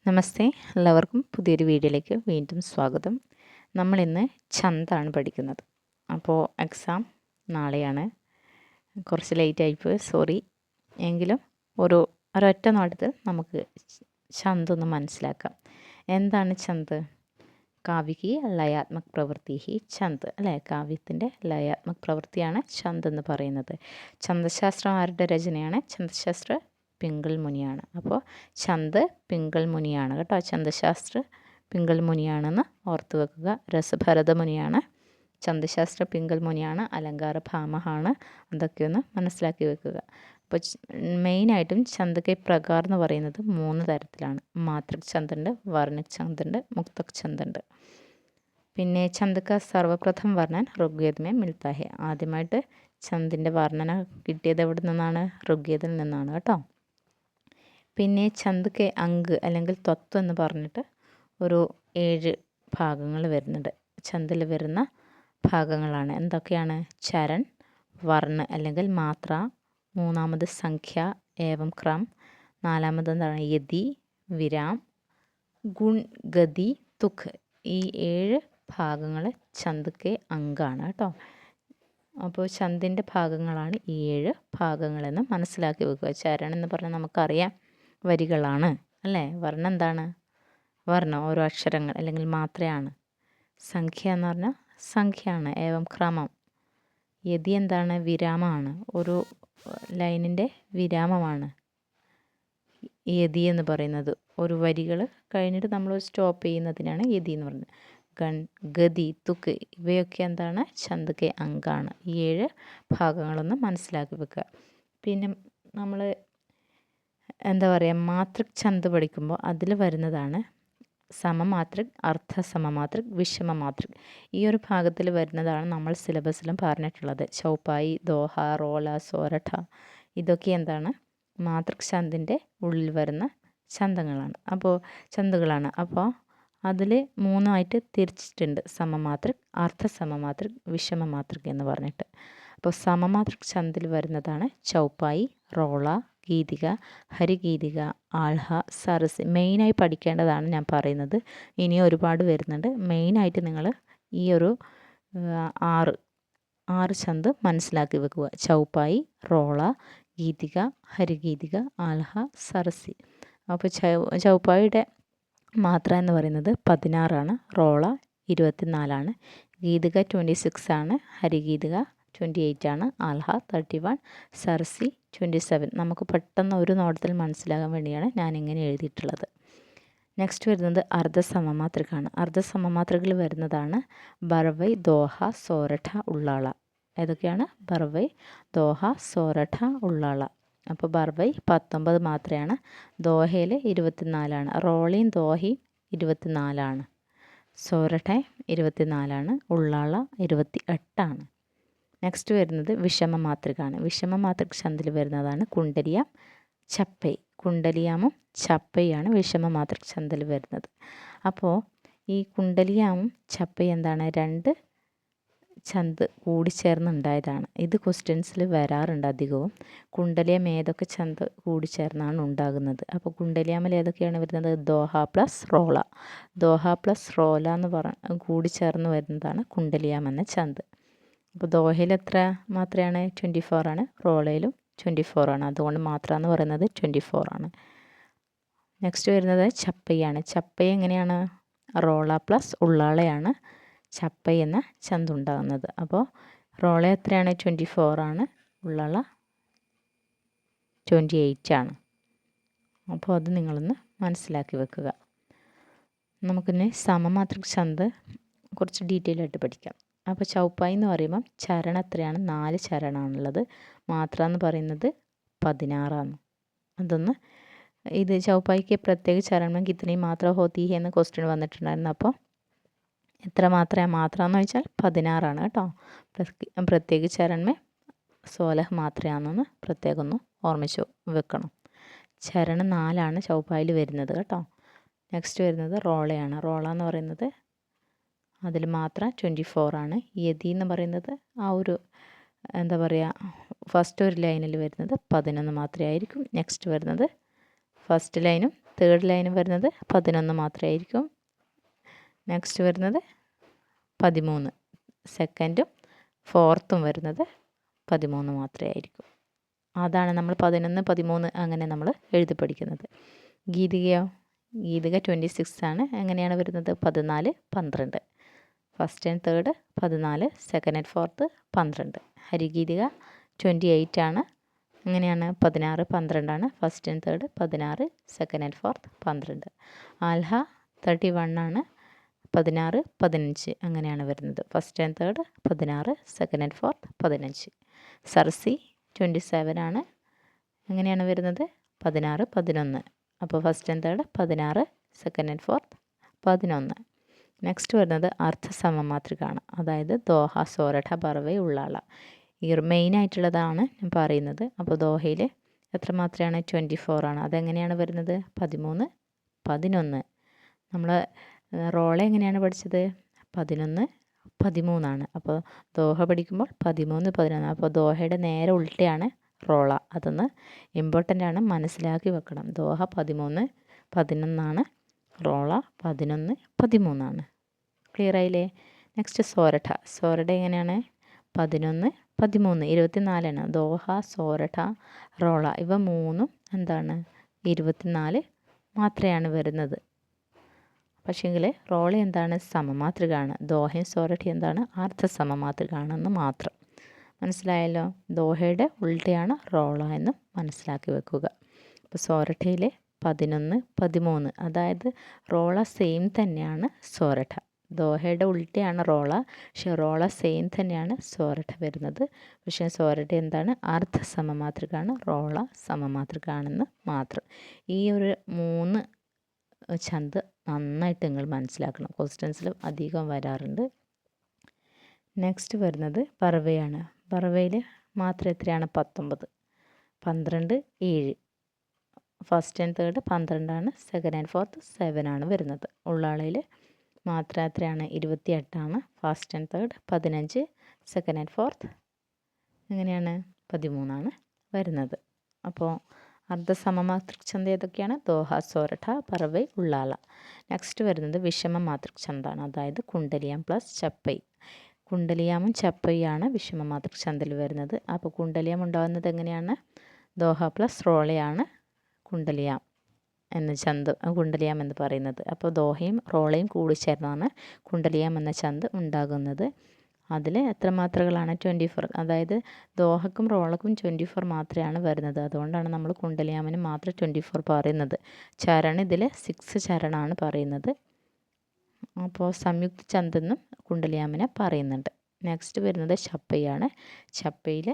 നമസ്തേ, എല്ലാവർക്കും പുതിയൊരു വീഡിയോയിലേക്ക് വീണ്ടും സ്വാഗതം. നമ്മളിന്ന് ഛന്ദാണ് പഠിക്കുന്നത്. അപ്പോൾ എക്സാം നാളെയാണ്. കുറച്ച് ലേറ്റ് ആയിപ്പോയി, സോറി. എങ്കിലും ഒരൊറ്റ നോട്ടത്തിൽ നമുക്ക് ഛന്ദൊന്ന് മനസ്സിലാക്കാം. എന്താണ് ഛന്ദ്? കാവ്യകി ലയാത്മക പ്രവൃത്തി ഛന്ദ് അല്ലേ? കാവ്യത്തിൻ്റെ ലയാത്മക പ്രവൃത്തിയാണ് ഛന്ദ് എന്ന് പറയുന്നത്. ഛന്ദശാസ്ത്രം ആരുടെ രചനയാണ്? ഛന്ദശാസ്ത്ര പിംഗൾ മുനിയാണ്. അപ്പോൾ ഛന്ദ് പിംഗൾ മുനിയാണ് കേട്ടോ. ഛന്ദശാസ്ത്ര പിംഗൾ മുനിയാണെന്ന് ഓർത്ത് വെക്കുക. രസഭരത മുനിയാണ്. ഛന്ദശാസ്ത്ര പിംഗൾ മുനിയാണ്. അലങ്കാര ഭാമഹാണ്. അതൊക്കെയൊന്ന് മനസ്സിലാക്കി വെക്കുക. അപ്പോൾ മെയിനായിട്ടും ഛന്ദ കെ പ്രകാർ എന്ന് പറയുന്നത് 3 തരത്തിലാണ്. മാതൃക് ഛന്ദുണ്ട്, വർണ്ണിക് ഛന്ദുണ്ട്, മുക്തക് ഛന്ദുണ്ട്. പിന്നെ ഛന്ദ കാ സർവപ്രഥം വർണ്ണൻ ഋഗ്വേദമേ മിൽത്താ ഹെ. ആദ്യമായിട്ട് ഛന്ദിൻ്റെ വർണ്ണന കിട്ടിയത് എവിടെ നിന്നാണ്? ഋഗ്വേദത്തിൽ നിന്നാണ് കേട്ടോ. പിന്നെ ഛന്ദ കെ അങ്ക് അല്ലെങ്കിൽ തത്വം എന്ന് പറഞ്ഞിട്ട് ഒരു 7 ഭാഗങ്ങൾ വരുന്നുണ്ട്. ഛന്ദിൽ വരുന്ന ഭാഗങ്ങളാണ് എന്തൊക്കെയാണ്? ചരൺ, വർണ്ണ അല്ലെങ്കിൽ മാത്ര, മൂന്നാമത് സംഖ്യ, ഏവം ക്രം, നാലാമത് എന്താണ്? യതി, വിരാം, ഗുൺ, ഗതി, തുഖ്. ഈ 7 ഭാഗങ്ങൾ ഛന്ദ കെ അങ്കാണ് കേട്ടോ. അപ്പോൾ ഛന്ദിൻ്റെ ഭാഗങ്ങളാണ് ഈ 7 ഭാഗങ്ങളെന്ന് മനസ്സിലാക്കി വെക്കുക. ചരൺ എന്ന് പറഞ്ഞാൽ നമുക്കറിയാം വരികളാണ് അല്ലേ? വർണ്ണം എന്താണ്? വർണ്ണം ഓരോ അക്ഷരങ്ങൾ അല്ലെങ്കിൽ മാത്രയാണ്. സംഖ്യ എന്ന് പറഞ്ഞാൽ സംഖ്യയാണ്. ഏവം ക്രമം. യതി എന്താണ്? വിരാമമാണ്. ഒരു ലൈനിൻ്റെ വിരാമമാണ് യതി എന്ന് പറയുന്നത്. ഒരു വരികൾ കഴിഞ്ഞിട്ട് നമ്മൾ സ്റ്റോപ്പ് ചെയ്യുന്നതിനാണ് യതി എന്ന് പറയുന്നത്. ഗതി, തുക്ക് ഇവയൊക്കെ എന്താണ്? ഛന്ദ കെ അങ്കാണ്. ഈ 7 ഭാഗങ്ങളൊന്ന് മനസ്സിലാക്കി വെക്കുക. പിന്നെ നമ്മൾ എന്താ പറയുക, മാതൃക് ഛന്ദ് പഠിക്കുമ്പോൾ അതിൽ വരുന്നതാണ് സമമാതൃക്, അർദ്ധ സമമാതൃക്, വിഷമ മാതൃക്. ഈ ഒരു ഭാഗത്തിൽ വരുന്നതാണ് നമ്മൾ സിലബസിലും പറഞ്ഞിട്ടുള്ളത്. ചൗപ്പായി, ദോഹ, റോള, സോരഠ ഇതൊക്കെ എന്താണ്? മാതൃക് ഛന്ദിൻ്റെ ഉള്ളിൽ വരുന്ന ഛന്ദുകളാണ്. അപ്പോൾ അതിൽ 3ആയിട്ട് തിരിച്ചിട്ടുണ്ട്. സമമാതൃക്, അർദ്ധ സമമാതൃക്, വിഷമ മാതൃക് എന്ന് പറഞ്ഞിട്ട്. അപ്പോൾ സമമാതൃക് ഛന്ദിൽ വരുന്നതാണ് ചൗപ്പായി, റോള, ഗീതിക, ഹരിഗീതിക, ആൾഹ, സരസ്. മെയിനായി പഠിക്കേണ്ടതാണ് ഞാൻ പറയുന്നത്. ഇനിയും ഒരുപാട് വരുന്നുണ്ട്. മെയിനായിട്ട് നിങ്ങൾ ഈ ഒരു 6 ഛന്ദ് മനസ്സിലാക്കി വെക്കുക. ചൗപ്പായി, റോള, ഗീതിക, ഹരിഗീതിക, ആൾഹ, സരസി. അപ്പോൾ ചൗപ്പായിയുടെ മാത്ര എന്ന് പറയുന്നത് 16 റോള 24 ഗീതിക 26 ഹരിഗീതിക 28 ആൽഹ 31, സരസി 27. നമുക്ക് പെട്ടെന്ന് ഒരു നോട്ടത്തിൽ മനസ്സിലാകാൻ വേണ്ടിയാണ് ഞാൻ ഇങ്ങനെ എഴുതിയിട്ടുള്ളത്. നെക്സ്റ്റ് വരുന്നത് അർദ്ധ സമമാതൃകാണ്. അർദ്ധ സമമാതൃകയിൽ വരുന്നതാണ് ബർവൈ, ദോഹ, സോരഠ, ഉള്ളാള. ഏതൊക്കെയാണ്? ബർവൈ, ദോഹ, സോരഠ, ഉള്ളാള. അപ്പോൾ ബർവൈ 19 മാത്രയാണ്. ദോഹയിൽ 24, റോളയും ദോഹയും 24, സോരഠ 24, ഉള്ളാള 28. നെക്സ്റ്റ് വരുന്നത് വിഷമ മാതൃകാണ്. വിഷമ മാതൃക ഛന്ദിൽ വരുന്നതാണ് കുണ്ടലിയാം, ചപ്പൈ. കുണ്ടലിയാമും ചപ്പയാണ് വിഷമ മാതൃക ഛന്ദിൽ വരുന്നത്. അപ്പോൾ ഈ കുണ്ടലിയാമും ചപ്പൈ എന്താണ്? 2 ഛന്ദ് കൂടിച്ചേർന്നുണ്ടായതാണ്. ഇത് ക്വസ്റ്റ്യൻസിൽ വരാറുണ്ട് അധികവും. കുണ്ടലിയം ഏതൊക്കെ ഛന്ദ് കൂടിച്ചേർന്നാണ് ഉണ്ടാകുന്നത്? അപ്പോൾ കുണ്ടലിയാമിൽ ഏതൊക്കെയാണ് വരുന്നത്? ദോഹ പ്ലസ് റോള. ദോഹ പ്ലസ് റോല എന്ന് കൂടിച്ചേർന്ന് വരുന്നതാണ് കുണ്ടലിയാം എന്ന ഛന്ദ്. അപ്പോൾ ദോഹയിൽ എത്ര മാത്രയാണ്? 24, റോളയിലും 24. അതുകൊണ്ട് മാത്ര എന്ന് പറയുന്നത് 24. നെക്സ്റ്റ് വരുന്നത് ചപ്പയാണ്. ചപ്പൈ എങ്ങനെയാണ്? റോള പ്ലസ് ഉള്ളാളയാണ് ചപ്പൈ എന്ന ഛന്ദ് ഉണ്ടാകുന്നത്. അപ്പോൾ റോള എത്രയാണ്? 24, ഉള്ളാള 28. അപ്പോൾ അത് നിങ്ങളൊന്ന് മനസ്സിലാക്കി വെക്കുക. നമുക്കിനി സമമാതൃക ഛന്ദ് കുറച്ച് ഡീറ്റെയിൽ ആയിട്ട് പഠിക്കാം. അപ്പോൾ ചൗപ്പായി എന്ന് പറയുമ്പം ചരണം എത്രയാണ്? 4 ചരണമാണുള്ളത്. മാത്ര എന്ന് പറയുന്നത് 16. അതൊന്ന് ഇത് ചൗപ്പായിക്ക് പ്രത്യേക ചരണം കിത്തനി മാത്ര ഹോത്തി ഹെ എന്ന ക്വസ്റ്റ്യൻ വന്നിട്ടുണ്ടായിരുന്നു. അപ്പോൾ എത്ര മാത്രമാണ്? മാത്ര എന്ന് വെച്ചാൽ 16 കേട്ടോ. പ്രത്യേക ചരൺമേ 16 മാത്രയാണെന്ന് പ്രത്യേകം ഒന്ന് ഓർമ്മിച്ചു വെക്കണം. ചരണം 4 ചൗപ്പായിൽ വരുന്നത് കേട്ടോ. നെക്സ്റ്റ് വരുന്നത് റോളയാണ്. റോള എന്ന് പറയുന്നത് അതിൽ മാത്ര 24. യതി എന്ന് പറയുന്നത് ആ ഒരു എന്താ പറയുക, ഫസ്റ്റ് ഒരു ലൈനിൽ വരുന്നത് 11 മാത്രമേ ആയിരിക്കും. നെക്സ്റ്റ് വരുന്നത് ഫസ്റ്റ് ലൈനും തേർഡ് ലൈന് വരുന്നത് 11 മാത്രമായിരിക്കും. നെക്സ്റ്റ് വരുന്നത് 13. സെക്കൻഡും ഫോർത്തും വരുന്നത് 13 മാത്രമേ ആയിരിക്കും. അതാണ് നമ്മൾ 11, 13 അങ്ങനെ നമ്മൾ എഴുതി പഠിക്കുന്നത്. ഗീതികയോ? ഗീതിക 26 ആണ്. എങ്ങനെയാണ് വരുന്നത്? 14, 12. First and third 14, second and fourth 12. ഹരിഗീതിക 28 ആണ്. എങ്ങനെയാണ്? 16, 12 ആണ്. First and third 16, second and fourth 12. ആൽഹ 31 ആണ്. 16, 15 അങ്ങനെയാണ് വരുന്നത്. First and third 16, second and fourth 15. സർസി 27 ആണ്. എങ്ങനെയാണ് വരുന്നത്? 16, 11. അപ്പോൾ first and third 16, second and fourth 11. Next വരുന്നത് അർത്ഥസമമാതൃകയാണ്. അതായത് ദോഹ, സോരഠ, ബറവൈ, ഉള്ളാള. ഈ മെയിനായിട്ടുള്ളതാണ് ഞാൻ പറയുന്നത്. അപ്പോൾ ദോഹയിൽ എത്ര മാത്രമാണ്? 24 ആണ്. അതെങ്ങനെയാണ് വരുന്നത്? 13, 11. നമ്മൾ റോള എങ്ങനെയാണ് പഠിച്ചത്? 11, 13 ആണ്. അപ്പോൾ ദോഹ പഠിക്കുമ്പോൾ 13, 11. അപ്പോൾ ദോഹയുടെ നേരെ ഉൾട്ടയാണ് റോള. അതൊന്ന് ഇമ്പോർട്ടൻ്റ് ആണ്, മനസ്സിലാക്കി വെക്കണം. ദോഹ 13, 11 ആണ്. റോള 11, 13 ആണ്. ക്ലിയർ ആയില്ലേ? നെക്സ്റ്റ് സോരഠ. സോരഠ എങ്ങനെയാണ്? 11, 13, 24 ആണ്. ദോഹ, സോരഠ, റോള ഇവ മൂന്നും എന്താണ്? 24 മാത്രയാണ് വരുന്നത്. പക്ഷേങ്കിൽ റോള എന്താണ്? സമമാതൃകയാണ്. ദോഹയും സോരഠയും എന്താണ്? അർത്ഥസമമാതൃകയാണെന്ന് മാത്രം. മനസ്സിലായല്ലോ? ദോഹയുടെ ഉൾട്ടയാണ് റോള എന്നും മനസ്സിലാക്കി വെക്കുക. അപ്പോൾ സോരഠയിൽ 11, 13, അതായത് റോള സെയിം തന്നെയാണ് സോരഠ. ദോഹയുടെ ഉൾട്ടയാണ് റോള, പക്ഷേ റോള സെയിം തന്നെയാണ് സോരഠ വരുന്നത്. പക്ഷേ സോരഠ എന്താണ്? അർത്ഥസമമാതൃകയാണ്, റോള സമമാതൃകയാണെന്ന് മാത്രം. ഈ ഒരു 3 ഛന്ദ് നന്നായിട്ട് നിങ്ങൾ മനസ്സിലാക്കണം. ക്വസ്റ്റ്യൻസിൽ അധികം വരാറുണ്ട്. നെക്സ്റ്റ് വരുന്നത് ബറവയാണ്. ബറവയിൽ മാത്രം എത്രയാണ്? 19, 12, 7. ഫസ്റ്റ് ആൻഡ് തേർഡ് 12 ആണ്. സെക്കൻഡ് ആൻഡ് ഫോർത്ത് 7 ആണ് വരുന്നത്. ഉള്ളാളയിൽ മാത്രം എത്രയാണ്? 28 ആണ്. First and third 15, second and fourth എങ്ങനെയാണ്? 13 ആണ് വരുന്നത്. അപ്പോൾ അർദ്ധസമമാതൃക് ഛന്ദ് ഏതൊക്കെയാണ്? ദോഹ, സോരഠ, ബറവൈ, ഉള്ളാള. നെക്സ്റ്റ് വരുന്നത് വിഷമമാതൃക് ഛന്ദാണ്. അതായത് കുണ്ടലിയാം പ്ലസ് ചപ്പൈ. കുണ്ടലിയാമും ചപ്പൈയാണ് വിഷമമാതൃക് ഛന്ദിൽ വരുന്നത്. അപ്പോൾ കുണ്ടലിയം ഉണ്ടാകുന്നത് എങ്ങനെയാണ്? ദോഹ പ്ലസ് റോളയാണ് കുണ്ടലിയാം എന്ന ഛന്ദ്, കുണ്ടലിയാം എന്ന് പറയുന്നത്. അപ്പോൾ ദോഹയും റോളയും കൂടിച്ചേർന്നാണ് കുണ്ടലിയാം എന്ന ഛന്ദ് ഉണ്ടാകുന്നത്. അതിൽ എത്ര മാത്രകളാണ്? 24. അതായത് ദോഹക്കും റോളക്കും 24 മാത്രമാണ് വരുന്നത്. അതുകൊണ്ടാണ് നമ്മൾ കുണ്ടലിയാമിന് മാത്രം 24 പറയുന്നത്. ചരണം ഇതിൽ 6 ചരണമാണ് പറയുന്നത്. അപ്പോൾ സംയുക്ത ഛന്ദെന്നും കുണ്ടലിയാമിനെ പറയുന്നുണ്ട്. നെക്സ്റ്റ് വരുന്നത് ചപ്പയാണ്. ചപ്പയിൽ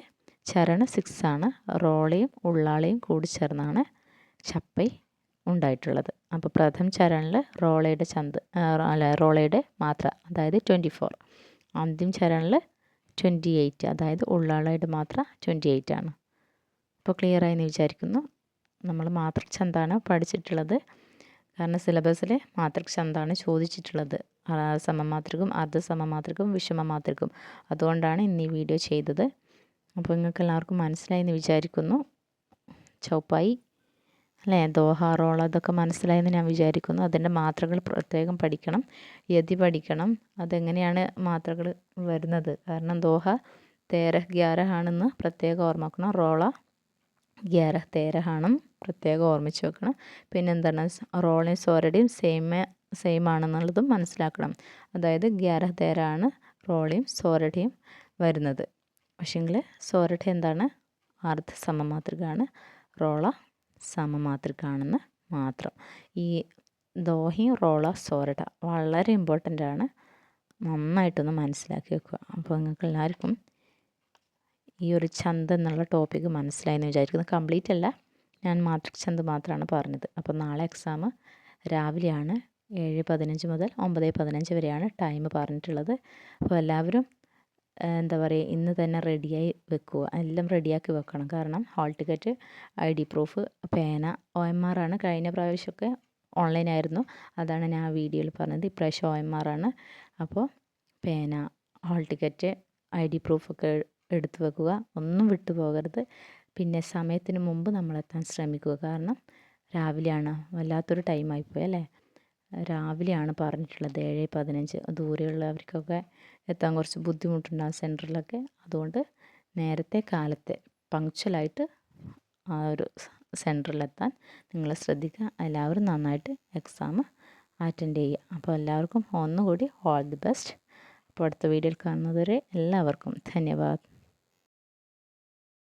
ചരണം 6 ആണ്. റോളയും ഉള്ളാളയും കൂടി ചേർന്നാണ് ചപ്പൈ ഉണ്ടായിട്ടുള്ളത്. അപ്പോൾ പ്രഥം ചരണിൽ റോളയുടെ ഛന്ദ് റോളയുടെ മാത്ര, അതായത് 24. അന്തിം ചരണിൽ 28, അതായത് ഉള്ളാളയുടെ മാത്ര 28 ആണ്. അപ്പോൾ ക്ലിയർ ആയെന്ന് വിചാരിക്കുന്നു. നമ്മൾ മാതൃക് ഛന്ദാണ് പഠിച്ചിട്ടുള്ളത്. കാരണം സിലബസിൽ മാതൃക് ഛന്ദാണ് ചോദിച്ചിട്ടുള്ളത്. സമമാതൃകവും അർദ്ധസമമാതൃകവും വിഷമമാതൃകവും. അതുകൊണ്ടാണ് ഇന്ന് ഈ വീഡിയോ ചെയ്തത്. അപ്പോൾ നിങ്ങൾക്ക് എല്ലാവർക്കും മനസ്സിലായെന്ന് വിചാരിക്കുന്നു. ചൗപ്പായി അല്ലേ, ദോഹ, റോള ഇതൊക്കെ മനസ്സിലായെന്ന് ഞാൻ വിചാരിക്കുന്നു. അതിൻ്റെ മാത്രകൾ പ്രത്യേകം പഠിക്കണം, യതി പഠിക്കണം. അതെങ്ങനെയാണ് മാത്രകൾ വരുന്നത്? കാരണം ദോഹ 13, 11 ആണെന്ന് പ്രത്യേകം ഓർമ്മിക്കണം. റോള 11, 13 ആണെന്ന് പ്രത്യേകം ഓർമ്മിച്ച് വെക്കണം. പിന്നെന്താണ്? റോളയും സോരടയും സെയിം ആണെന്നുള്ളതും മനസ്സിലാക്കണം. അതായത് 11, 13 ആണ് റോളയും സോരടയും വരുന്നത്. പക്ഷേങ്കിൽ സോരഠ എന്താണ്? അർദ്ധസമമാതൃകയാണ്. റോള സമമാതൃകയാണെന്ന് മാത്രം. ഈ ദോഹയും റോള സോരഠ വളരെ ഇമ്പോർട്ടൻ്റ് ആണ്. നന്നായിട്ടൊന്ന് മനസ്സിലാക്കി വെക്കുക. അപ്പോൾ നിങ്ങൾക്ക് എല്ലാവർക്കും ഈ ഒരു ഛന്ദ് എന്നുള്ള ടോപ്പിക്ക് മനസ്സിലായെന്ന് വിചാരിക്കുന്നു. കംപ്ലീറ്റ് അല്ല, ഞാൻ മാതൃക് ഛന്ദ് മാത്രമാണ് പറഞ്ഞത്. അപ്പോൾ നാളെ എക്സാം രാവിലെയാണ്. 7:15 മുതൽ 9:15 വരെയാണ് ടൈം പറഞ്ഞിട്ടുള്ളത്. അപ്പോൾ എല്ലാവരും എന്താ പറയുക, ഇന്ന് തന്നെ റെഡിയായി വെക്കുക. എല്ലാം റെഡിയാക്കി വെക്കണം. കാരണം ഹാൾ ടിക്കറ്റ്, ID പ്രൂഫ്, പേന, OMR ആണ്. കഴിഞ്ഞ പ്രാവശ്യമൊക്കെ ഓൺലൈനായിരുന്നു. അതാണ് ഞാൻ വീഡിയോയിൽ പറഞ്ഞത്. ഇപ്രാവശ്യം OMR ആണ്. അപ്പോൾ പേന, ഹാൾ ടിക്കറ്റ്, ID പ്രൂഫൊക്കെ എടുത്തു വെക്കുക. ഒന്നും വിട്ടു പോകരുത്. പിന്നെ സമയത്തിന് മുമ്പ് നമ്മൾ എത്താൻ ശ്രമിക്കുക. കാരണം രാവിലെയാണ്, വല്ലാത്തൊരു ടൈമായിപ്പോയി അല്ലേ. രാവിലെയാണ് പറഞ്ഞിട്ടുള്ളത് 7:15. ദൂരെയുള്ളവർക്കൊക്കെ എത്താൻ കുറച്ച് ബുദ്ധിമുട്ടുണ്ടാകും സെൻറ്ററിലൊക്കെ. അതുകൊണ്ട് നേരത്തെ കാലത്തെ പങ്ക്ച്വലായിട്ട് ആ ഒരു സെൻറ്ററിലെത്താൻ നിങ്ങൾ ശ്രദ്ധിക്കുക. എല്ലാവരും നന്നായിട്ട് എക്സാം അറ്റൻഡ് ചെയ്യുക. അപ്പോൾ എല്ലാവർക്കും ഒന്നുകൂടി ഓൾ ദി ബെസ്റ്റ്. അപ്പോൾ അടുത്ത വീഡിയോയിൽ കാണുന്നതുവരെ എല്ലാവർക്കും ധന്യവാദ്.